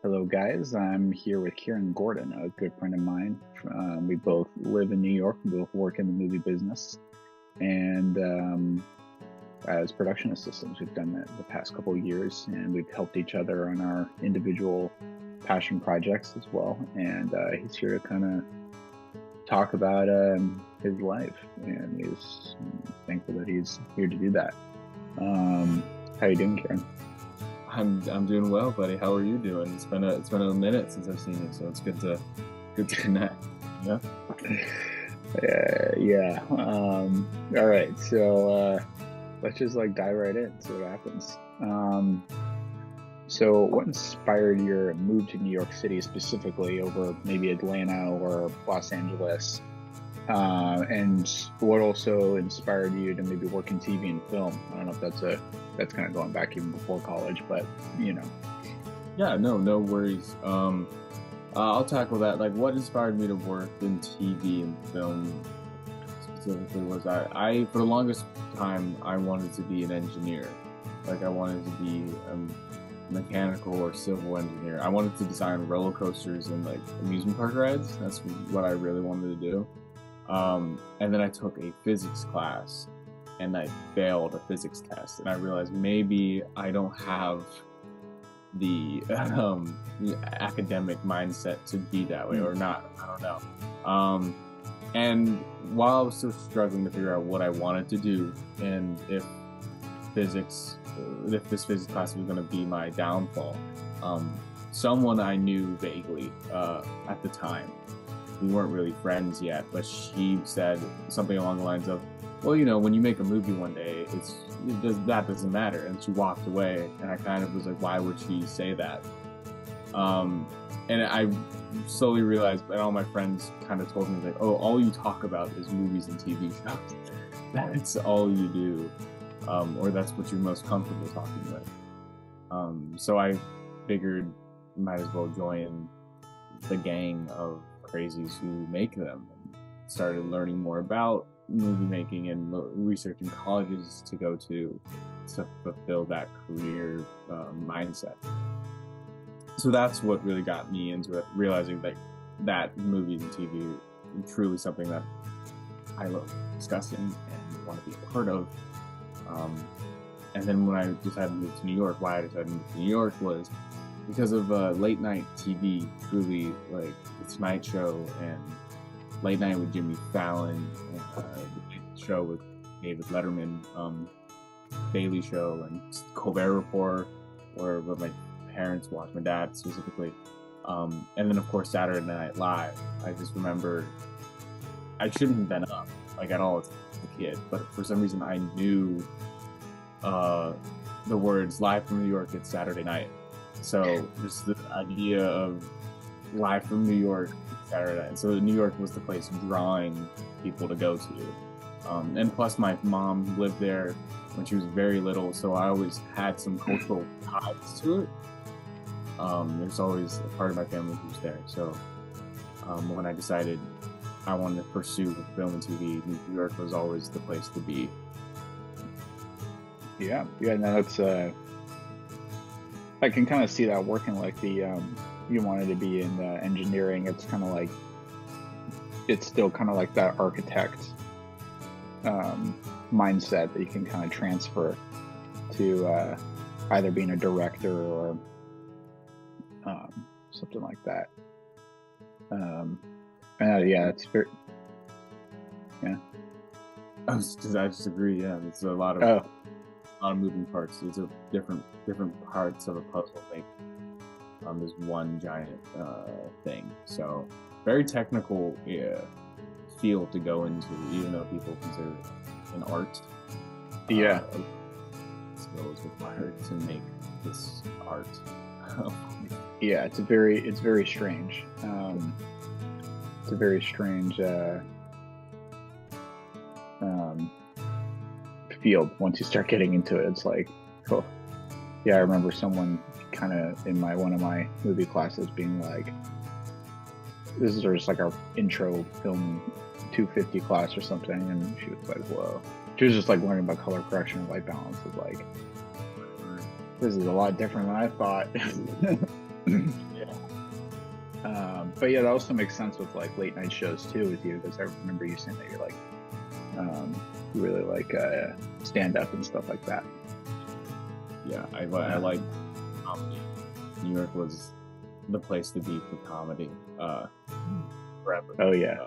Hello, guys. I'm here with Kiran Gordon, a good friend of mine. We both live in New York. We both work in the movie business, and as production assistants, we've done that the past couple of years, and we've helped each other on our individual passion projects as well. And he's here to kind of talk about his life, and he's thankful that he's here to do that. How you doing, Kiran? I'm doing well, buddy. How are you doing? It's been a minute since I've seen you, so it's good to connect. Yeah. Yeah. All right. So let's just dive right in, see what happens. So what inspired your move to New York City specifically over maybe Atlanta or Los Angeles? And what also inspired you to maybe work in TV and film? I don't know if that's kind of going back even before college, but you know. Yeah, no worries. I'll tackle that. Like, what inspired me to work in TV and film specifically was I for the longest time I wanted to be an engineer. Like, I wanted to be a mechanical or civil engineer. I wanted to design roller coasters and amusement park rides. That's what I really wanted to do. And then I took a physics class and I failed a physics test, and I realized maybe I don't have the academic mindset to be that way, or not. I don't know. And while I was still struggling to figure out what I wanted to do, and if this physics class was going to be my downfall, someone I knew vaguely at the time, we weren't really friends yet, but she said something along the lines of, well, when you make a movie one day, that doesn't matter. And she walked away, and I kind of was like, why would she say that? And I slowly realized, and all my friends kind of told me, oh, all you talk about is movies and TV shows. That's all you do, or that's what you're most comfortable talking with. So I figured might as well join the gang of crazies who make them, and started learning more about movie making and researching colleges to go to fulfill that career mindset. So that's what really got me into it, realizing that movies and TV are truly something that I love discussing and want to be a part of. And then when I decided to move to New York, why I decided to move to New York was because of late night TV, truly, like The Tonight Show and Late Night with Jimmy Fallon, the show with David Letterman, Daily Show, and Colbert Report, or what my parents watched, my dad specifically. And then, of course, Saturday Night Live. I just remember I shouldn't have been up at all as a kid, but for some reason I knew the words "Live from New York" it's Saturday night. So just the idea of live from New York Saturday night. So New York was the place drawing people to go to. And plus my mom lived there when she was very little, so I always had some cultural ties to it. There's always a part of my family who's there. So when I decided I wanted to pursue film and TV, New York was always the place to be. Yeah, no, that's I can kind of see that working. You wanted to be in engineering. It's kind of it's still kind of like that architect mindset that you can kind of transfer to either being a director or something like that. Yeah, it's very, yeah. I just agree. Yeah, it's a lot of moving parts. It's a different parts of a puzzle make this one giant thing. So very technical field to go into, even though people consider it an art. Yeah. Skills required to make this art. Yeah, it's very strange. It's a very strange field. Once you start getting into it, it's like, oh, yeah. I remember someone kind of in one of my movie classes being like, this is just like our intro film 250 class or something, and she was like, whoa. She was just learning about color correction and white balance. It's like, this is a lot different than I thought. But yeah, it also makes sense with like late night shows too with you, because I remember you saying that you're like, you really like stand up and stuff like that. Yeah, I like comedy. New York was the place to be for comedy forever. Oh yeah.